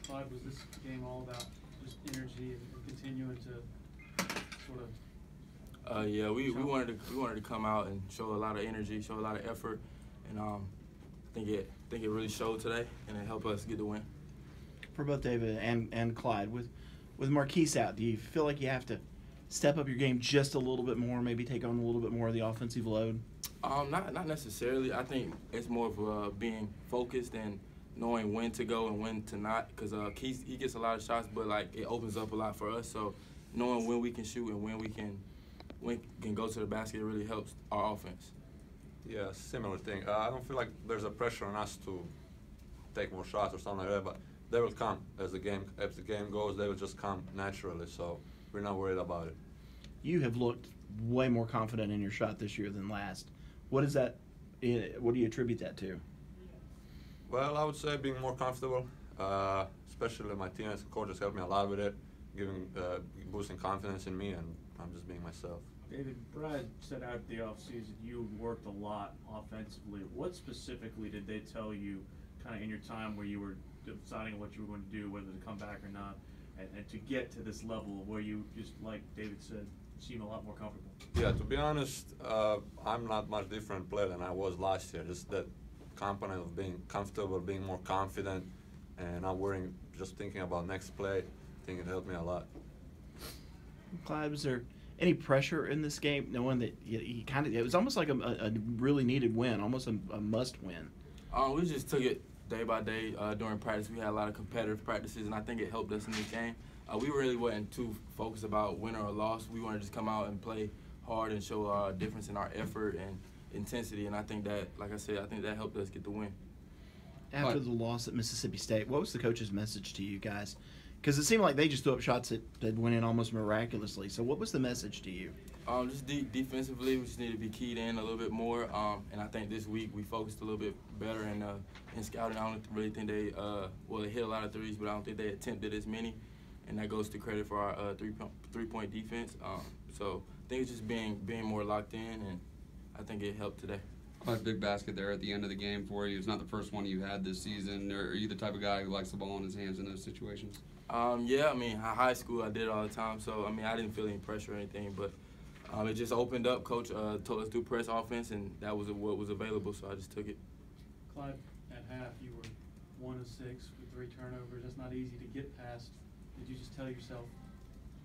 Clyde, was this game all about just energy and continuing to sort of? Yeah, we wanted to come out and show a lot of energy, show a lot of effort, and I think it really showed today, and it helped us get the win. For both David and Clyde, with Marquise out, do you feel like you have to step up your game just a little bit more, maybe take on a little bit more of the offensive load? Not necessarily. I think it's more of being focused and knowing when to go and when to not, because he gets a lot of shots, but like it opens up a lot for us. So knowing when we can shoot and when we can go to the basket really helps our offense. Yeah, similar thing. I don't feel like there's a pressure on us to take more shots or something like that, but they will come as the game goes. They will just come naturally. So we're not worried about it. You have looked way more confident in your shot this year than last. What is that? What do you attribute that to? Well, I would say being more comfortable, especially my teammates and coaches helped me a lot with it, boosting confidence in me, and I'm just being myself. David, Brad said out the offseason you worked a lot offensively. What specifically did they tell you kind of in your time where you were deciding what you were going to do, whether to come back or not, and to get to this level where you, just like David said, seem a lot more comfortable? Yeah, to be honest, I'm not much different player than I was last year. Just that component of being comfortable, being more confident, and not worrying, just thinking about next play. I think it helped me a lot. Clyde, was there any pressure in this game, knowing that he kind of, it was almost like a really needed win, almost a must win? We just took it day by day during practice. We had a lot of competitive practices, and I think it helped us in this game. We really wasn't too focused about win or loss. We wanted to just come out and play hard and show a difference in our effort and intensity, and I think that, like I said, I think that helped us get the win. After the loss at Mississippi State, what was the coach's message to you guys? Because it seemed like they just threw up shots that went in almost miraculously. So what was the message to you? Just defensively, we just need to be keyed in a little bit more. And I think this week we focused a little bit better in scouting. I don't really think they hit a lot of threes, but I don't think they attempted as many. And that goes to credit for our three-point defense. So I think it's just being more locked in, and I think it helped today. A big basket there at the end of the game for you. It's not the first one you had this season. Are you the type of guy who likes the ball in his hands in those situations? Yeah, I mean, high school I did it all the time, so I mean, I didn't feel any pressure or anything, but it just opened up. Coach told us to do press offense, and that was what was available, so I just took it. Clyde, at half you were 1 of 6 with 3 turnovers. That's not easy to get past. Did you just tell yourself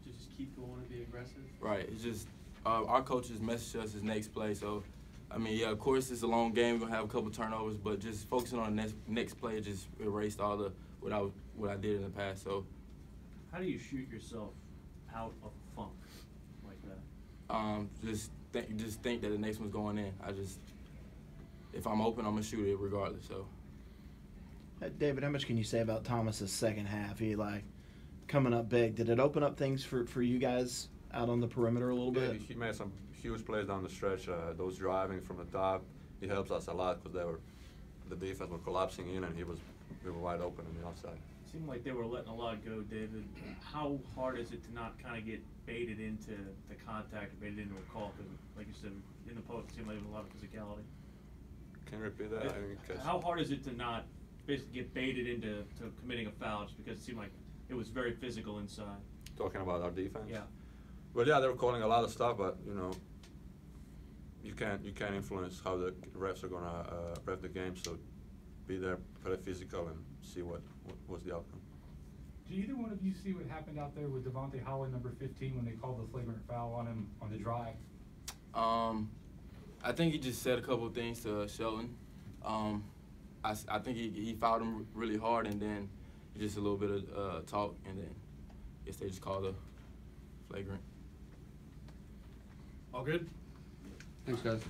to just keep going and be aggressive? Right. It's just our coaches messaged us as next play, so I mean, yeah, of course it's a long game. We're gonna have a couple turnovers, but just focusing on the next play just erased all the what I did in the past. So, how do you shoot yourself out of funk like that? Just think that the next one's going in. If I'm open, I'm gonna shoot it regardless. So, David, how much can you say about Thomas's second half? He coming up big. Did it open up things for you guys out on the perimeter a little bit? He made some huge plays down the stretch. Those driving from the top, he helps us a lot because the defense was collapsing in, and we were wide open on the outside. It seemed like they were letting a lot go, David. How hard is it to not kind of get baited into the contact or baited into a call? Because, like you said, in the post, it seemed like there was a lot of physicality. Can you repeat that? I didn't catch. How hard is it to not basically get baited into committing a foul just because it seemed like it was very physical inside? Talking about our defense? Yeah. Well, yeah, they were calling a lot of stuff, but you can't influence how the refs are gonna ref the game. So be there, play physical, and see what's the outcome. Do either one of you see what happened out there with Devontae Holland, number 15, when they called the flagrant foul on him on the drive? I think he just said a couple of things to Shelton. I think he fouled him really hard, and then just a little bit of talk, and then I guess they just called a flagrant. All good? Thanks, guys.